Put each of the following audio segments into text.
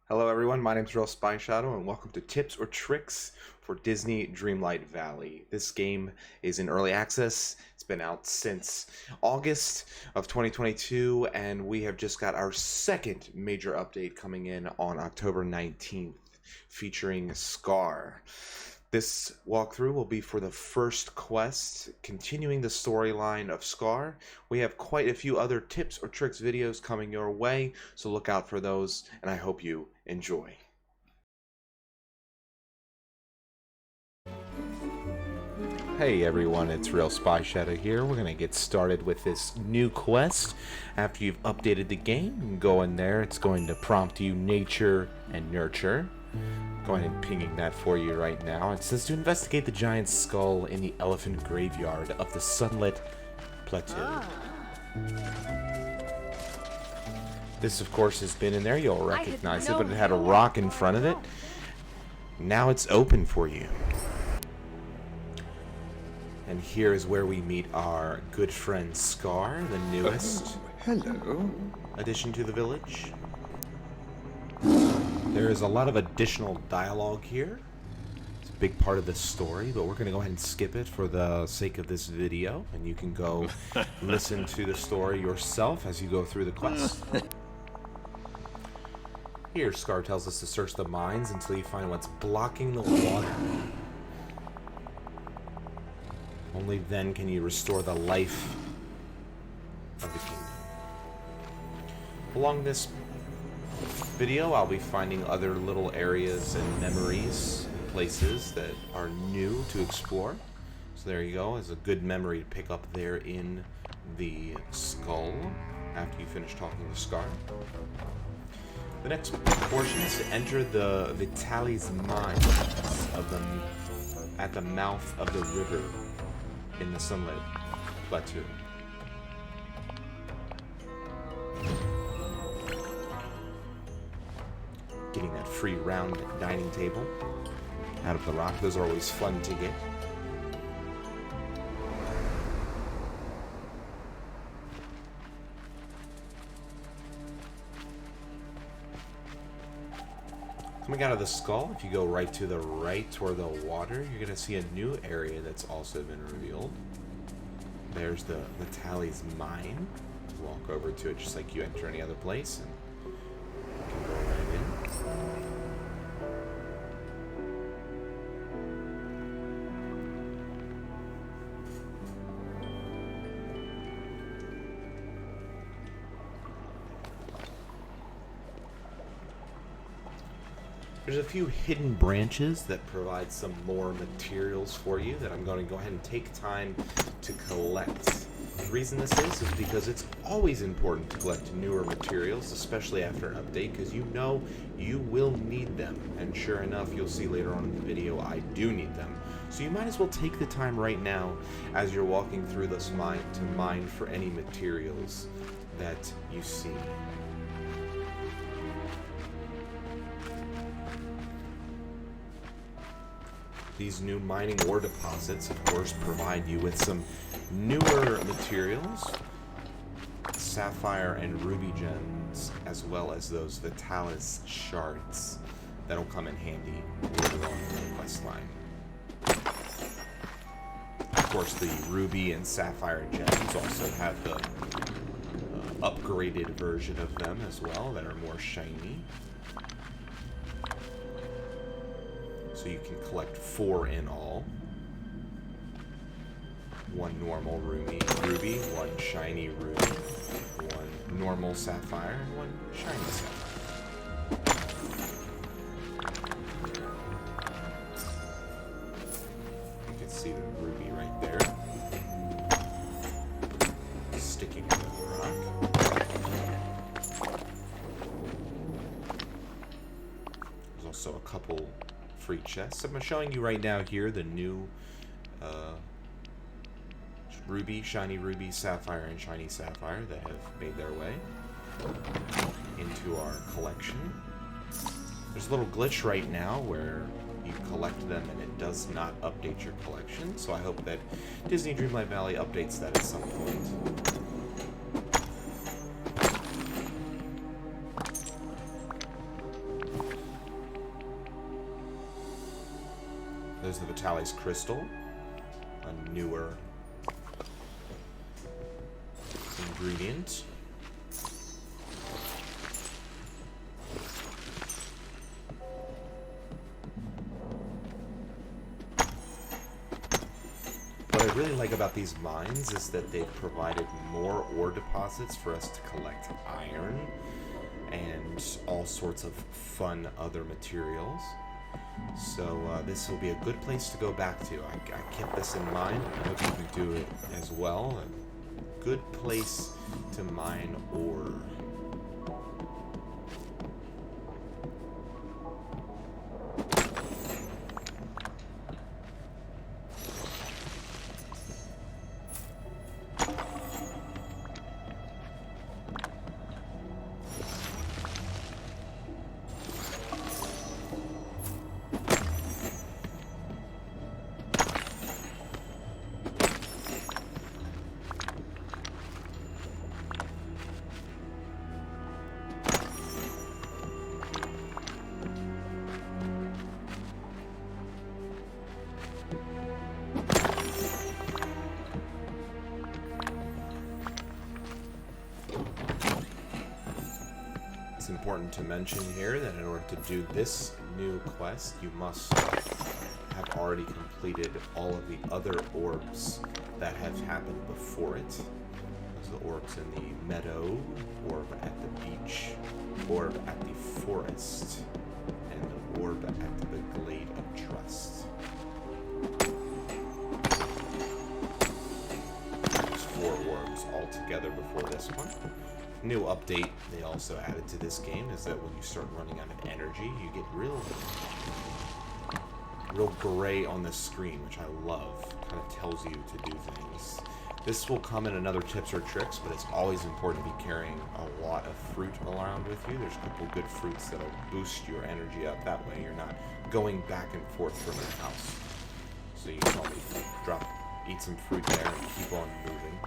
Hello everyone, my name is Real Spy Shadow and welcome to Tips or Tricks for Disney Dreamlight Valley. This game is in early access. It's been out since August of 2022 and we have just got our second major update coming in on October 19th featuring Scar. This walkthrough will be for the first quest, continuing the storyline of Scar. We have quite a few other tips or tricks videos coming your way, so look out for those, and I hope you enjoy. Hey everyone, it's Real Spy Shadow here. We're going to get started with this new quest. After you've updated the game, you can go in there. It's going to prompt you Nature and Nurture. Go ahead and pinging that for you right now. It says to investigate the giant skull in the elephant graveyard of the Sunlight Plateau. This, of course, has been in there. You'll recognize it, but it had a rock in front of it. Now it's open for you. And here is where we meet our good friend Scar, the newest addition to the village. There is a lot of additional dialogue here. It's a big part of the story, but we're going to go ahead and skip it for the sake of this video, and you can go listen to the story yourself as you go through the quest. Here, Scar tells us to search the mines until you find what's blocking the water. Only then can you restore the life of the kingdom. Along this video, I'll be finding other little areas and memories and places that are new to explore. So there you go, as a good memory to pick up there in the skull after you finish talking to Scar. The next portion is to enter the Vitalis mines of at the mouth of the river in the Sunlight Plateau. Getting that free round dining table out of the rock. Those are always fun to get. Coming out of the skull, if you go right to the right toward the water, you're going to see a new area that's also been revealed. There's the Vitalis mine. Walk over to it just like you enter any other place, and you can go right in. There's a few hidden branches that provide some more materials for you that I'm going to go ahead and take time to collect. The reason this is because it's always important to collect newer materials, especially after an update, because you know you will need them. And sure enough, you'll see later on in the video, I do need them. So you might as well take the time right now as you're walking through this mine to mine for any materials that you see. These new mining ore deposits, of course, provide you with some newer materials, sapphire and ruby gems, as well as those Vitalis shards that'll come in handy later on in the quest line. Of course, the ruby and sapphire gems also have the upgraded version of them as well that are more shiny. So you can collect 4 in all. 1 normal ruby, 1 shiny ruby, 1 normal sapphire, and 1 shiny sapphire. You can see the ruby right there, sticking to the rock. There's also a couple free chests. I'm showing you right now here the new ruby, shiny ruby, sapphire, and shiny sapphire that have made their way into our collection. There's a little glitch right now where you collect them and it does not update your collection, so I hope that Disney Dreamlight Valley updates that at some point. There's the Vitalis crystal, a newer ingredient. What I really like about these mines is that they've provided more ore deposits for us to collect iron and all sorts of fun other materials. So this will be a good place to go back to. I kept this in mind. I hope you can do it as well. A good place to mine ore. It's important to mention here that in order to do this new quest, you must have already completed all of the other orbs that have happened before it. There's the orbs in the meadow, orb at the beach, orb at the forest, and the orb at the glade of trust. There's 4 orbs altogether before this one. New update they also added to this game is that when you start running out of energy, you get real gray on the screen, which I love. Kind of tells you to do things. This will come in another tips or tricks, but it's always important to be carrying a lot of fruit around with you. There's a couple good fruits that'll boost your energy up. That way you're not going back and forth from your house. So you can always eat some fruit there and keep on moving.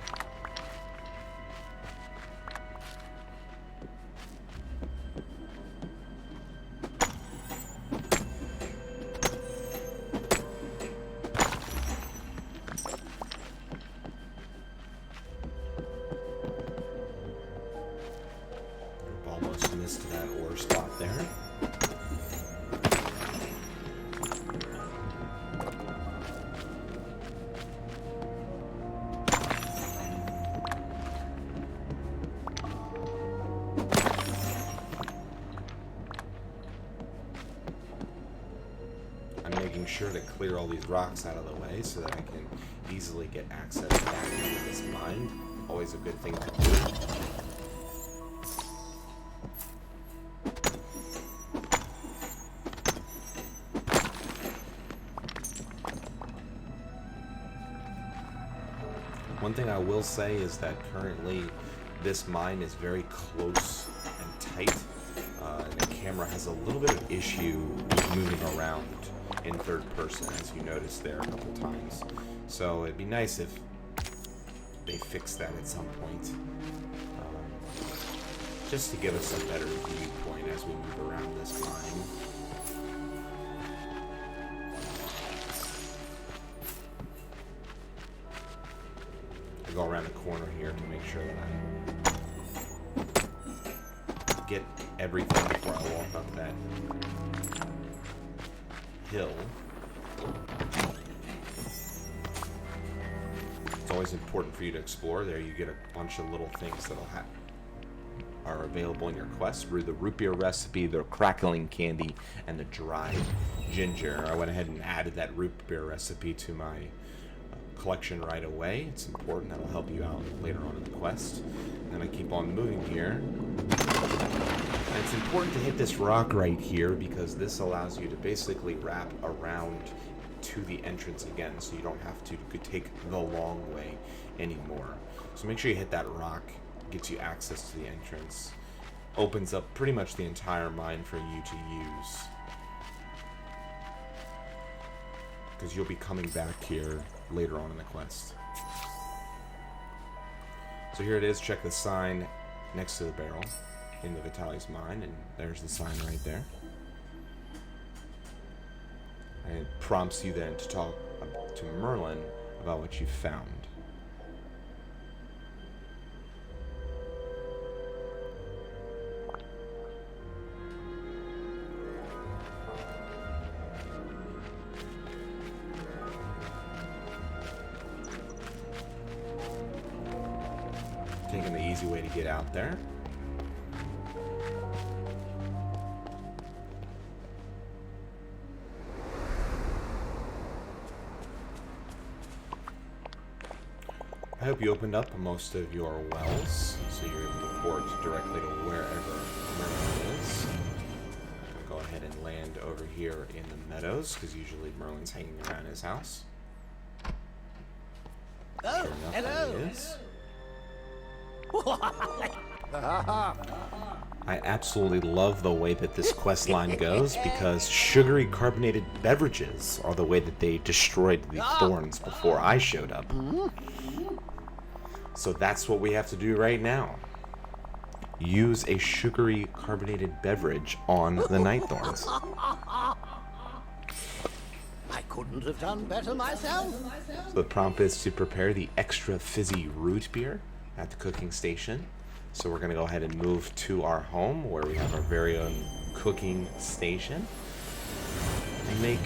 To that ore spot there. I'm making sure to clear all these rocks out of the way so that I can easily get access back into this mine. Always a good thing to do. One thing I will say is that currently this mine is very close and tight, and the camera has a little bit of issue with moving around in third person, as you noticed there a couple times. So it'd be nice if they fix that at some point, just to give us a better viewpoint as we move around this mine. I go around the corner here to make sure that I get everything before I walk up that hill. It's always important for you to explore. There you get a bunch of little things that'll are available in your quest. The root beer recipe, the crackling candy, and the dried ginger. I went ahead and added that root beer recipe to my collection right away. It's important. That'll help you out later on in the quest. And then I keep on moving here. And it's important to hit this rock right here because this allows you to basically wrap around to the entrance again, so you don't have to take the long way anymore. So make sure you hit that rock. Gets you access to the entrance. Opens up pretty much the entire mine for you to use. Because you'll be coming back here later on in the quest. So here it is. Check the sign next to the barrel in the Vitalis mine, and there's the sign right there. And it prompts you then to talk to Merlin about what you found. Taking the easy way to get out there. I hope you opened up most of your wells, so you're able to port directly to wherever Merlin is. I'll go ahead and land over here in the meadows, because usually Merlin's hanging around his house. Oh, Sure enough, hello. there he is. I absolutely love the way that this quest line goes, because sugary carbonated beverages are the way that they destroyed the thorns before I showed up. So that's what we have to do right now. Use a sugary carbonated beverage on the night thorns. I couldn't have done better myself. So the prompt is to prepare the extra fizzy root beer at the cooking station. So we're going to go ahead and move to our home where we have our very own cooking station and make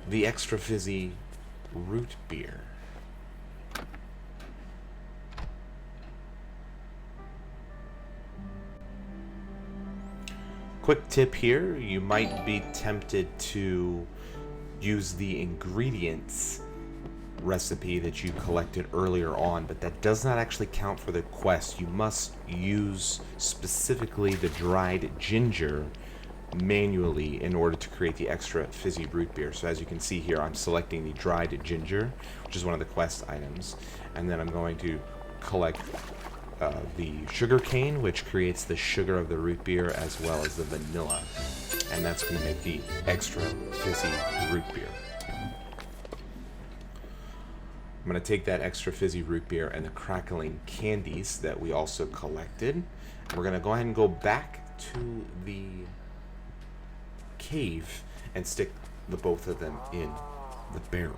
the extra fizzy root beer. Quick tip here, you might be tempted to use the ingredients recipe that you collected earlier on, but that does not actually count for the quest. You must use specifically the dried ginger manually in order to create the extra fizzy root beer. So as you can see here, I'm selecting the dried ginger, which is one of the quest items, and then I'm going to collect the sugar cane, which creates the sugar of the root beer, as well as the vanilla, and that's going to make the extra fizzy root beer. I'm going to take that extra fizzy root beer and the crackling candies that we also collected, and we're going to go ahead and go back to the cave and stick the both of them in the barrel.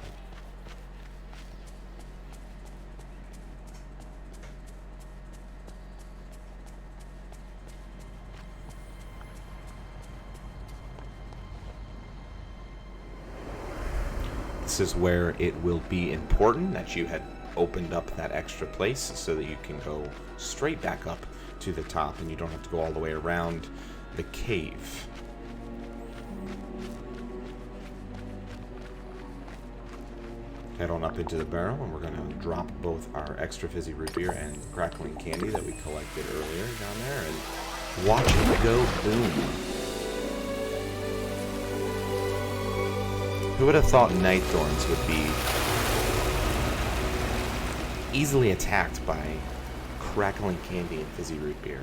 This is where it will be important that you had opened up that extra place so that you can go straight back up to the top and you don't have to go all the way around the cave. Head on up into the barrel and we're going to drop both our extra fizzy root beer and crackling candy that we collected earlier down there and watch it go boom. Who would have thought night thorns would be easily attacked by crackling candy and fizzy root beer?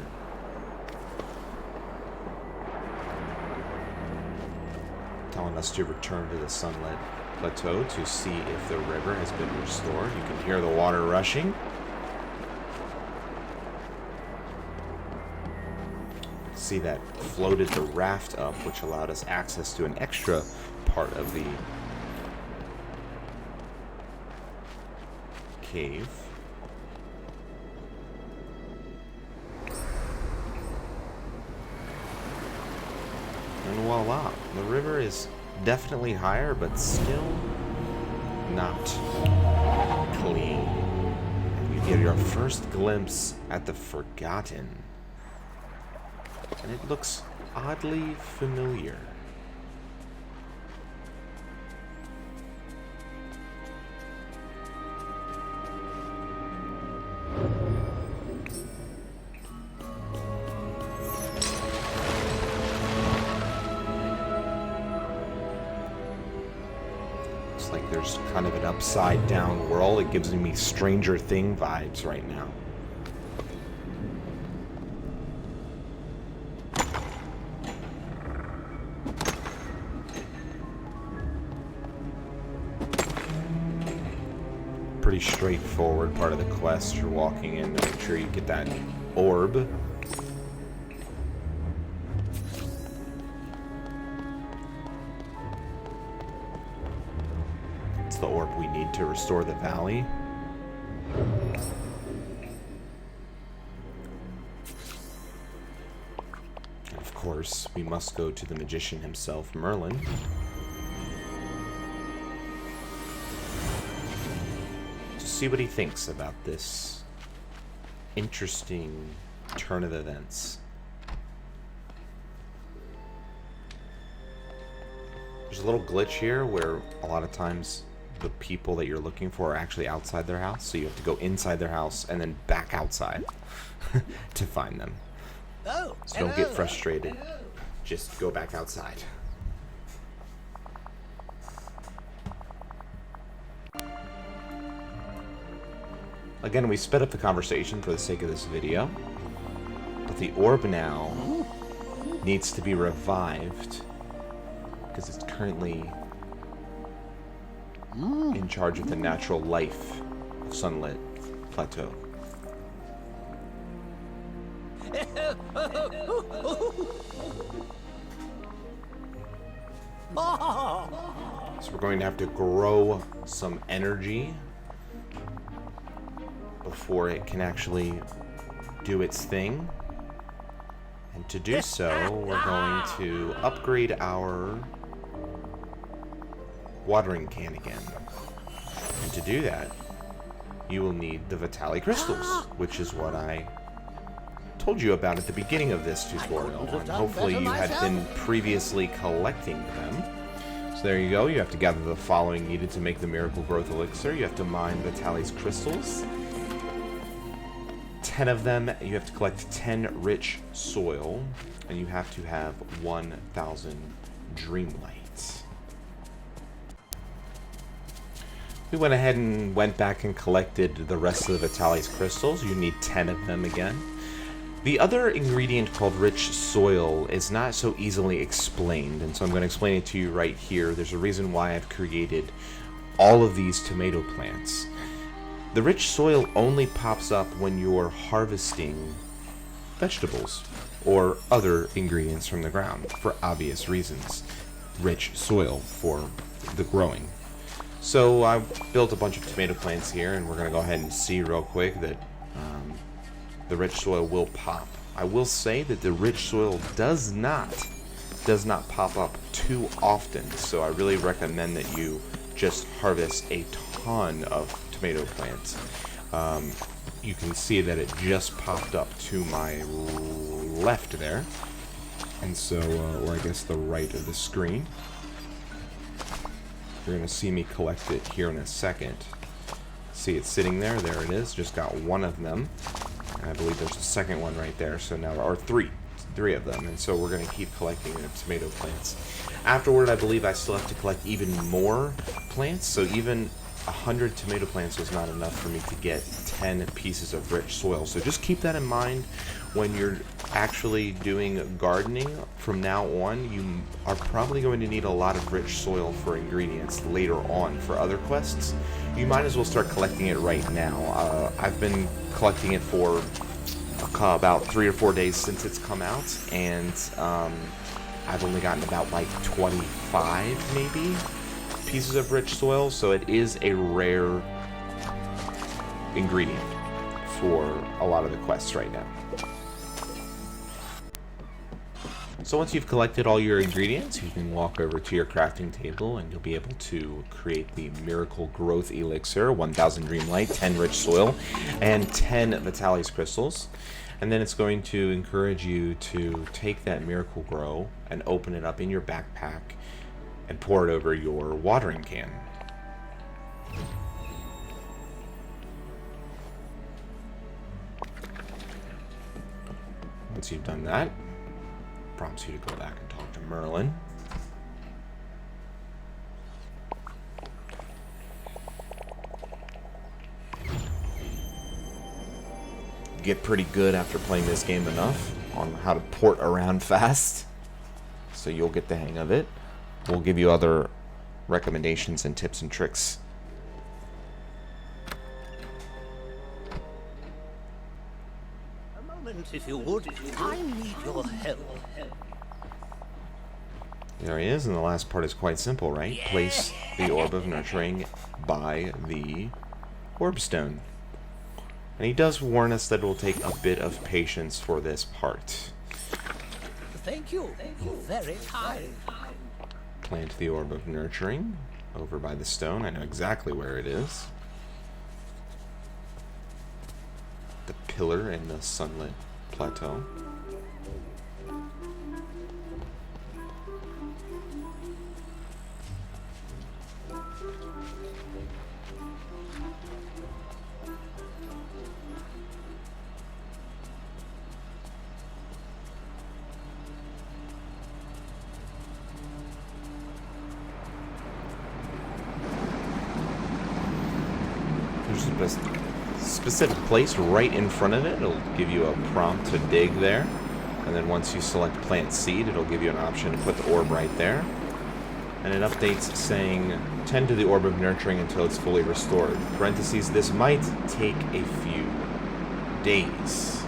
Telling us to return to the Sunlight Plateau to see if the river has been restored. You can hear the water rushing. See that floated the raft up, which allowed us access to an extra part of the cave. And voila, the river is definitely higher, but still not clean. And you get your first glimpse at the Forgotten. And it looks oddly familiar. Looks like there's kind of an upside down world. It gives me Stranger Thing vibes right now. Pretty straightforward part of the quest. You're walking in to make sure you get that orb. That's the orb we need to restore the valley. And of course, we must go to the magician himself, Merlin. To see what he thinks about this interesting turn of events. There's a little glitch here where a lot of times the people that you're looking for are actually outside their house, so you have to go inside their house and then back outside to find them. Oh, So don't get frustrated. Just go back outside. Again, we sped up the conversation for the sake of this video, but the orb now needs to be revived because it's currently in charge of the natural life of Sunlight Plateau. So we're going to have to grow some energy before it can actually do its thing. And to do so, we're going to upgrade our watering can again. And to do that, you will need the Vitali crystals, which is what I told you about at the beginning of this tutorial. And hopefully you had been previously collecting them. So there you go. You have to gather the following needed to make the Miracle Growth Elixir. You have to mine Vitali's crystals. 10 of them. You have to collect 10 rich soil. And you have to have 1,000 Dreamlight. We went ahead and went back and collected the rest of the Vitali's crystals. You need 10 of them again. The other ingredient called rich soil is not so easily explained, and so I'm going to explain it to you right here. There's a reason why I've created all of these tomato plants. The rich soil only pops up when you're harvesting vegetables or other ingredients from the ground, for obvious reasons. Rich soil for the growing. So I built a bunch of tomato plants here, and we're going to go ahead and see real quick that the rich soil will pop. I will say that the rich soil does not pop up too often, so I really recommend that you just harvest a ton of tomato plants. You can see that it just popped up to my left there, and so, or I guess the right of the screen. You're going to see me collect it here in a second. See, it's sitting there. There it is. Just got one of them. And I believe there's a second one right there. So now, or three of them. And so we're going to keep collecting the tomato plants. Afterward, I believe I still have to collect even more plants. So even 100 tomato plants was not enough for me to get 10 pieces of rich soil. So just keep that in mind when you're actually doing gardening. From now on, you are probably going to need a lot of rich soil for ingredients later on for other quests. You might as well start collecting it right now. I've been collecting it for about 3 or 4 days since it's come out, and I've only gotten about like 25 maybe pieces of rich soil, so it is a rare ingredient for a lot of the quests right now. So once you've collected all your ingredients, you can walk over to your crafting table and you'll be able to create the Miracle Growth Elixir, 1,000 Dreamlight, 10 rich soil, and 10 Vitali's crystals. And then it's going to encourage you to take that Miracle Grow and open it up in your backpack and pour it over your watering can. Once you've done that, prompts you to go back and talk to Merlin. Get pretty good after playing this game enough on how to port around fast, so you'll get the hang of it. We'll give you other recommendations and tips and tricks. A moment, if you would. I need your help. There he is, and the last part is quite simple, right? Place the Orb of Nurturing by the Orb Stone. And he does warn us that it will take a bit of patience for this part. Thank you. You're very kind. Plant the Orb of Nurturing over by the stone. I know exactly where it is. The pillar in the Sunlight Plateau. There's a specific place right in front of it. It'll give you a prompt to dig there. And then once you select plant seed, it'll give you an option to put the orb right there. And it updates saying, tend to the Orb of Nurturing until it's fully restored. Parentheses, this might take a few days.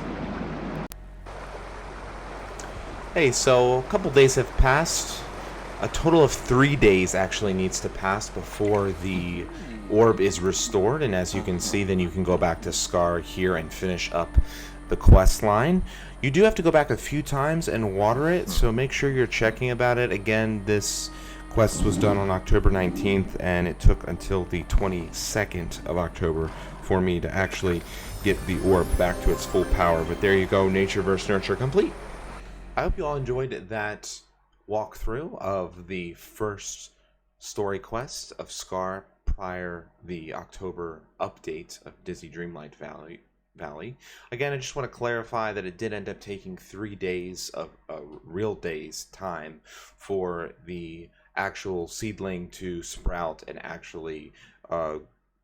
Hey, so a couple days have passed. A total of 3 days actually needs to pass before the orb is restored, and as you can see, then you can go back to Scar here and finish up the quest line. You do have to go back a few times and water it, so make sure you're checking about it. Again, this quest was done on October 19th, and it took until the 22nd of October for me to actually get the orb back to its full power. But there you go, Nature vs. Nurture complete. I hope you all enjoyed that walkthrough of the first story quest of Scar prior the October update of Disney Dreamlight Valley. Again, I just want to clarify that it did end up taking 3 days of real days time for the actual seedling to sprout and actually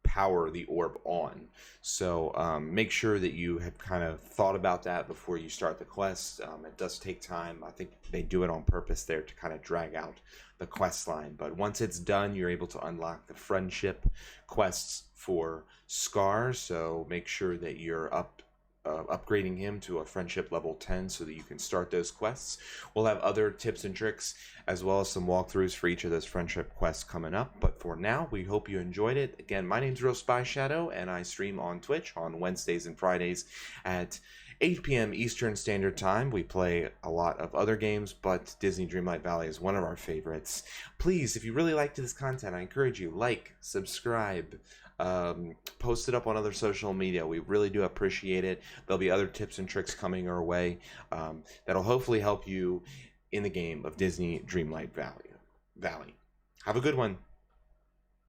power the orb on. So make sure that you have kind of thought about that before you start the quest. It does take time. I think they do it on purpose there to kind of drag out the quest line. But once it's done, you're able to unlock the friendship quests for Scar. So make sure that you're upgrading him to a friendship level 10 so that you can start those quests. We'll have other tips and tricks as well as some walkthroughs for each of those friendship quests coming up. But for now, we hope you enjoyed it. Again, my name's Real Spy Shadow, and I stream on Twitch on Wednesdays and Fridays at 8 p.m. Eastern Standard Time. We play a lot of other games, but Disney Dreamlight Valley is one of our favorites. Please, if you really liked this content, I encourage you, like, subscribe, post it up on other social media. We really do appreciate it. There'll be other tips and tricks coming our way that'll hopefully help you in the game of Disney Dreamlight Valley. Have a good one.